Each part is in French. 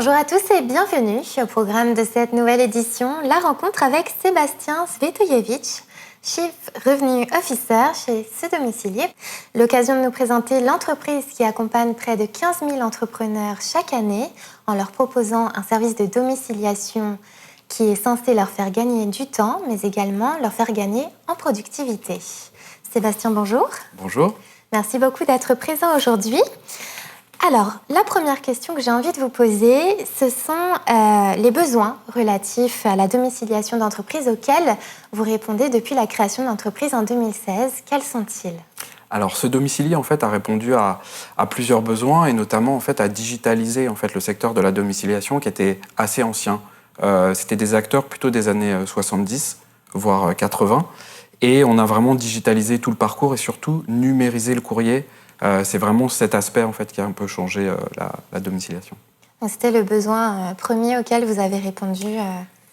Bonjour à tous et bienvenue au programme de cette nouvelle édition, la rencontre avec Sébastien Svetojevic, Chief Revenue Officer chez Ce Domicilier. L'occasion de nous présenter l'entreprise qui accompagne près de 15 000 entrepreneurs chaque année en leur proposant un service de domiciliation qui est censé leur faire gagner du temps, mais également leur faire gagner en productivité. Sébastien, bonjour. Bonjour. Merci beaucoup d'être présent aujourd'hui. Alors, la première question que j'ai envie de vous poser, ce sont les besoins relatifs à la domiciliation d'entreprise auxquels vous répondez depuis la création d'entreprise en 2016. Quels sont-ils ? Alors, Ce Domicilier en fait a répondu à plusieurs besoins et notamment en fait à digitaliser en fait le secteur de la domiciliation qui était assez ancien. C'était des acteurs plutôt des années 70 voire 80 et on a vraiment digitalisé tout le parcours et surtout numérisé le courrier. C'est vraiment cet aspect en fait qui a un peu changé la domiciliation. Donc, c'était le besoin premier auquel vous avez répondu.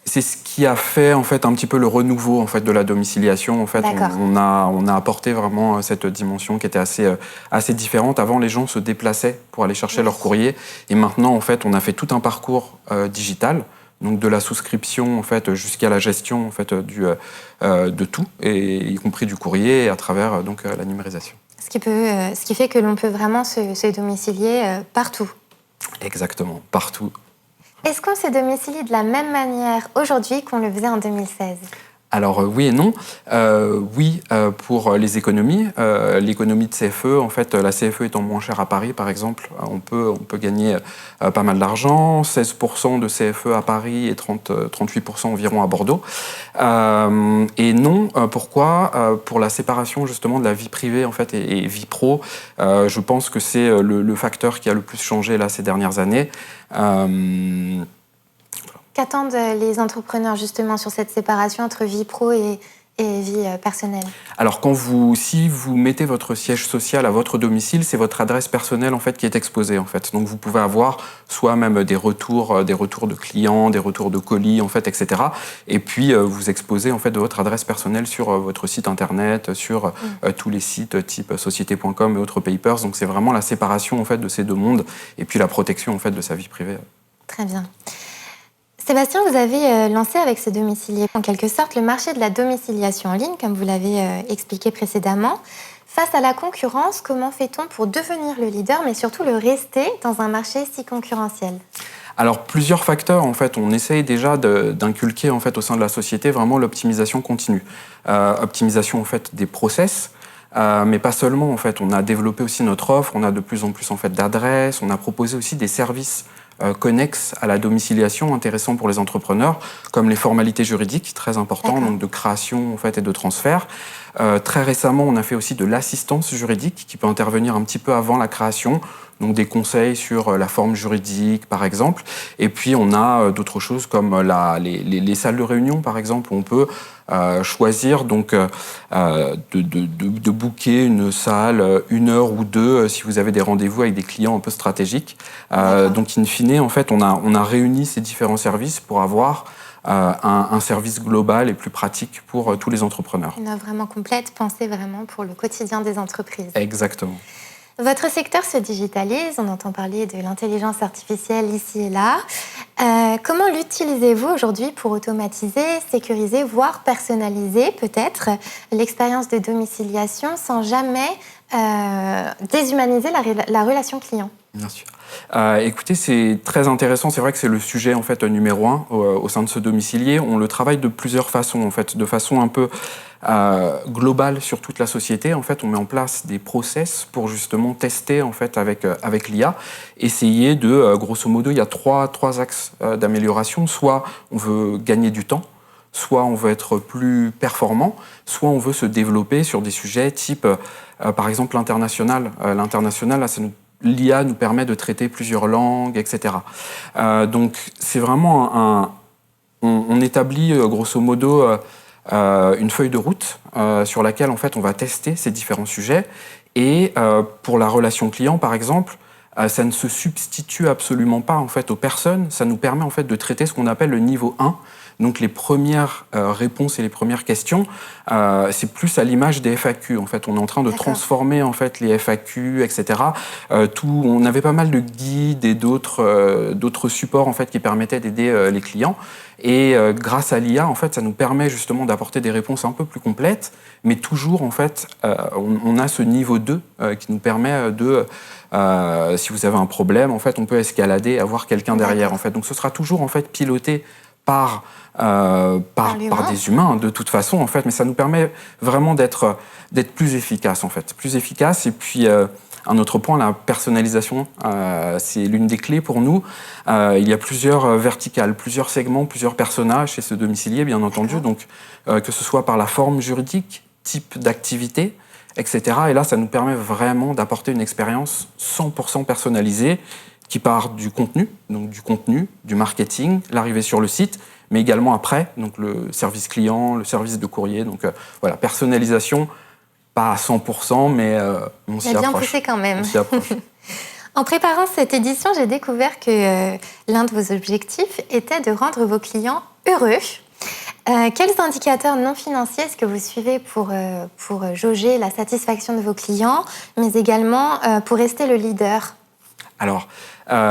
C'est ce qui a fait en fait un petit peu le renouveau en fait de la domiciliation. En fait, on a apporté vraiment cette dimension qui était assez différente. Avant, les gens se déplaçaient pour aller chercher leur courrier, et maintenant en fait, on a fait tout un parcours digital. Donc de la souscription en fait jusqu'à la gestion en fait de tout, et y compris du courrier, et à travers donc la numérisation. Ce qui fait que l'on peut vraiment se domicilier partout. Exactement, partout. Est-ce qu'on se domicilie de la même manière aujourd'hui qu'on le faisait en 2016 ? Alors oui et non. Oui pour les économies. L'économie de CFE, en fait, la CFE étant moins chère à Paris, par exemple, on peut gagner pas mal d'argent. 16% de CFE à Paris et 38% environ à Bordeaux. Et non, pourquoi ? Pour la séparation justement de la vie privée en fait et vie pro. Je pense que c'est le facteur qui a le plus changé là ces dernières années. Qu'attendent les entrepreneurs justement sur cette séparation entre vie pro et vie personnelle ? Alors si vous mettez votre siège social à votre domicile, c'est votre adresse personnelle en fait qui est exposée en fait. Donc vous pouvez avoir soit même des retours de clients, des retours de colis en fait, etc. Et puis vous exposez en fait de votre adresse personnelle sur votre site internet, sur tous les sites type société.com et autres papers. Donc c'est vraiment la séparation en fait de ces deux mondes et puis la protection en fait de sa vie privée. Très bien. Sébastien, vous avez lancé avec Ce Domicilier, en quelque sorte, le marché de la domiciliation en ligne, comme vous l'avez expliqué précédemment. Face à la concurrence, comment fait-on pour devenir le leader, mais surtout le rester dans un marché si concurrentiel ? Alors, plusieurs facteurs, en fait. On essaye déjà d'inculquer, en fait, au sein de la société, vraiment l'optimisation continue. Optimisation, en fait, des process, mais pas seulement, en fait. On a développé aussi notre offre, on a de plus en plus, en fait, d'adresses, on a proposé aussi des services connexes à la domiciliation, intéressants pour les entrepreneurs, comme les formalités juridiques, très importantes, donc de création en fait, et de transfert. Très récemment, on a fait aussi de l'assistance juridique qui peut intervenir un petit peu avant la création, donc des conseils sur la forme juridique, par exemple. Et puis, on a d'autres choses comme les salles de réunion, par exemple, où on peut choisir donc de booker une salle 1 heure ou 2 si vous avez des rendez-vous avec des clients un peu stratégiques. Donc, in fine, en fait, on a réuni ces différents services pour avoir un service global et plus pratique pour tous les entrepreneurs. Une offre vraiment complète, pensée vraiment pour le quotidien des entreprises. Exactement. Votre secteur se digitalise, on entend parler de l'intelligence artificielle ici et là. Comment l'utilisez-vous aujourd'hui pour automatiser, sécuriser, voire personnaliser peut-être l'expérience de domiciliation sans jamais déshumaniser la relation client ? Bien sûr. Écoutez, c'est très intéressant. C'est vrai que c'est le sujet en fait numéro 1 au sein de Ce Domicilier. On le travaille de plusieurs façons en fait, de façon un peu globale sur toute la société. En fait, on met en place des process pour justement tester en fait avec l'IA, essayer de grosso modo, il y a trois axes d'amélioration. Soit on veut gagner du temps, soit on veut être plus performant, soit on veut se développer sur des sujets type, par exemple, l'international. L'international, là, l'IA nous permet de traiter plusieurs langues, etc. Donc, c'est vraiment on établit, grosso modo, une feuille de route sur laquelle, en fait, on va tester ces différents sujets. Et pour la relation client, par exemple, ça ne se substitue absolument pas, en fait, aux personnes. Ça nous permet, en fait, de traiter ce qu'on appelle le niveau 1. Donc les premières réponses et les premières questions, c'est plus à l'image des FAQ. En fait, on est en train de transformer en fait les FAQ, etc. On avait pas mal de guides et d'autres supports en fait qui permettaient d'aider les clients. Et grâce à l'IA, en fait, ça nous permet justement d'apporter des réponses un peu plus complètes, mais toujours en fait, on a ce niveau 2 qui nous permet de si vous avez un problème, en fait, on peut escalader et avoir quelqu'un derrière. En fait. Donc ce sera toujours en fait piloté par des humains de toute façon, en fait, mais ça nous permet vraiment d'être plus efficace, en fait. Plus efficace, et puis un autre point, la personnalisation, c'est l'une des clés pour nous. Il y a plusieurs verticales, plusieurs segments, plusieurs personnages chez ce domicilié, bien entendu, donc que ce soit par la forme juridique, type d'activité, etc. Et là, ça nous permet vraiment d'apporter une expérience 100% personnalisée qui part du contenu, du marketing, l'arrivée sur le site, mais également après, donc le service client, le service de courrier. Donc voilà, personnalisation, pas à 100%, mais on s'y approche. Bien poussé quand même. On s'y approche. En préparant cette édition, j'ai découvert que l'un de vos objectifs était de rendre vos clients heureux. Quels indicateurs non financiers est-ce que vous suivez pour jauger la satisfaction de vos clients, mais également pour rester le leader ? Alors,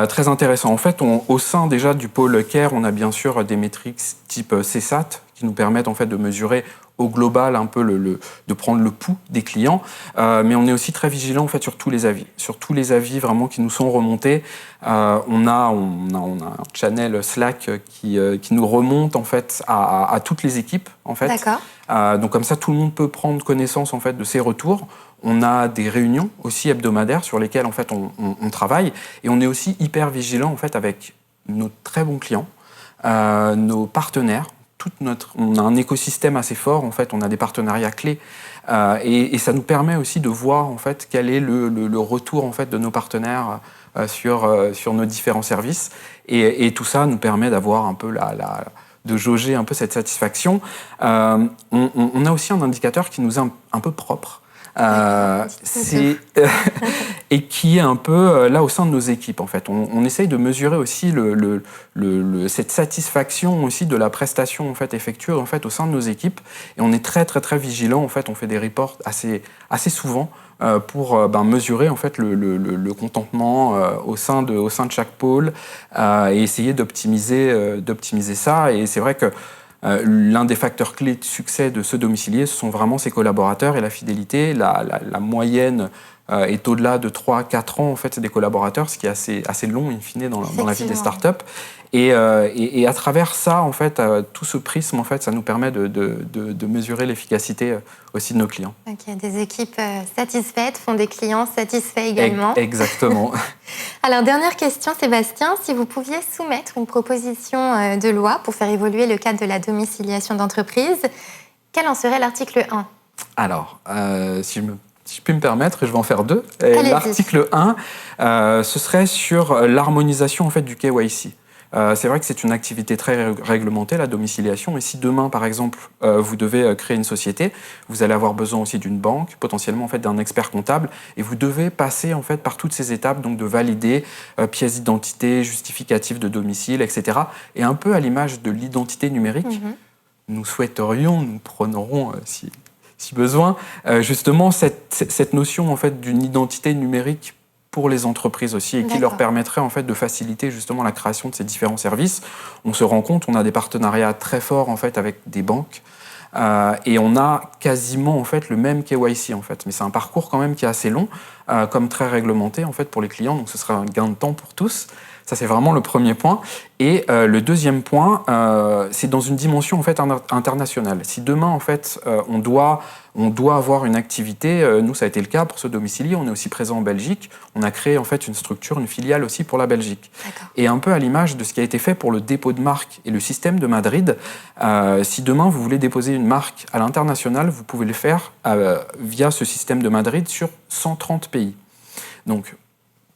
très intéressant. En fait, au sein déjà du pôle Care, on a bien sûr des métriques type CSAT qui nous permettent en fait de mesurer au global un peu de prendre le pouls des clients, mais on est aussi très vigilant en fait sur tous les avis vraiment qui nous sont remontés. On a un channel Slack qui nous remonte en fait à toutes les équipes en fait. D'accord. Donc comme ça tout le monde peut prendre connaissance en fait de ces retours. On a des réunions aussi hebdomadaires sur lesquelles en fait on travaille, et on est aussi hyper vigilant en fait avec nos très bons clients, nos partenaires. On a un écosystème assez fort, en fait, on a des partenariats clés et ça nous permet aussi de voir en fait quel est le retour en fait de nos partenaires sur nos différents services, et tout ça nous permet d'avoir un peu de jauger un peu cette satisfaction. On a aussi un indicateur qui nous est un peu propre. Et qui est un peu là au sein de nos équipes en fait. On essaye de mesurer aussi cette satisfaction aussi de la prestation en fait effectuée en fait au sein de nos équipes, et on est très très très vigilant en fait. On fait des reports assez souvent pour mesurer en fait le contentement au sein de chaque pôle et essayer d'optimiser ça. Et c'est vrai que l'un des facteurs clés de succès de ce domicilié, ce sont vraiment ses collaborateurs et la fidélité. La moyenne est au-delà de 3-4 ans, en fait, c'est des collaborateurs, ce qui est assez long, in fine, dans la vie des startups. Et à travers ça, en fait, tout ce prisme, en fait, ça nous permet de mesurer l'efficacité aussi de nos clients. Ok, des équipes satisfaites font des clients satisfaits également. Exactement. Alors, dernière question, Sébastien, si vous pouviez soumettre une proposition de loi pour faire évoluer le cadre de la domiciliation d'entreprise, quel en serait l'article 1 ? Alors, si je puis me permettre, je vais en faire 2. L'article 1, ce serait sur l'harmonisation en fait, du KYC. C'est vrai que c'est une activité très réglementée, la domiciliation, et si demain, par exemple, vous devez créer une société, vous allez avoir besoin aussi d'une banque, potentiellement en fait, d'un expert comptable, et vous devez passer en fait, par toutes ces étapes, donc de valider pièces d'identité, justificatifs de domicile, etc. Et un peu à l'image de l'identité numérique, nous prônerons, si besoin, justement cette notion en fait, d'une identité numérique pour les entreprises aussi, et qui leur permettrait en fait de faciliter justement la création de ces différents services. On se rend compte, on a des partenariats très forts en fait avec des banques, et on a quasiment en fait le même KYC en fait, mais c'est un parcours quand même qui est assez long, comme très réglementé en fait pour les clients, donc ce sera un gain de temps pour tous. Ça, c'est vraiment le premier point. Et le deuxième point, c'est dans une dimension en fait internationale. Si demain en fait on doit avoir une activité, nous ça a été le cas pour ce domicilié, on est aussi présent en Belgique, on a créé en fait une structure, une filiale aussi pour la Belgique. Et un peu à l'image de ce qui a été fait pour le dépôt de marque et le système de Madrid, si demain vous voulez déposer une marque à l'international, vous pouvez le faire via ce système de Madrid sur 130 pays. Donc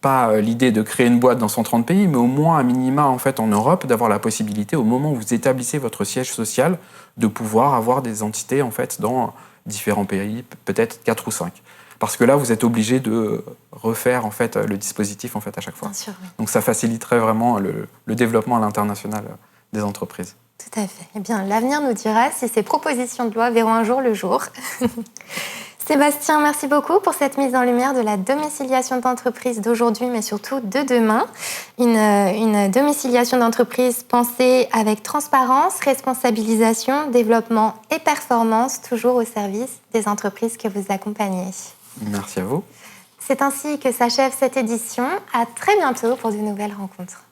pas l'idée de créer une boîte dans 130 pays, mais au moins à minima en fait en Europe, d'avoir la possibilité au moment où vous établissez votre siège social de pouvoir avoir des entités en fait dans différents pays, peut-être 4 ou 5. Parce que là, vous êtes obligé de refaire en fait le dispositif en fait à chaque fois. Bien sûr, oui. Donc ça faciliterait vraiment le développement à l'international des entreprises. Tout à fait. Eh bien, l'avenir nous dira si ces propositions de loi verront un jour le jour. Sébastien, merci beaucoup pour cette mise en lumière de la domiciliation d'entreprise d'aujourd'hui, mais surtout de demain. Une domiciliation d'entreprise pensée avec transparence, responsabilisation, développement et performance, toujours au service des entreprises que vous accompagnez. Merci à vous. C'est ainsi que s'achève cette édition. À très bientôt pour de nouvelles rencontres.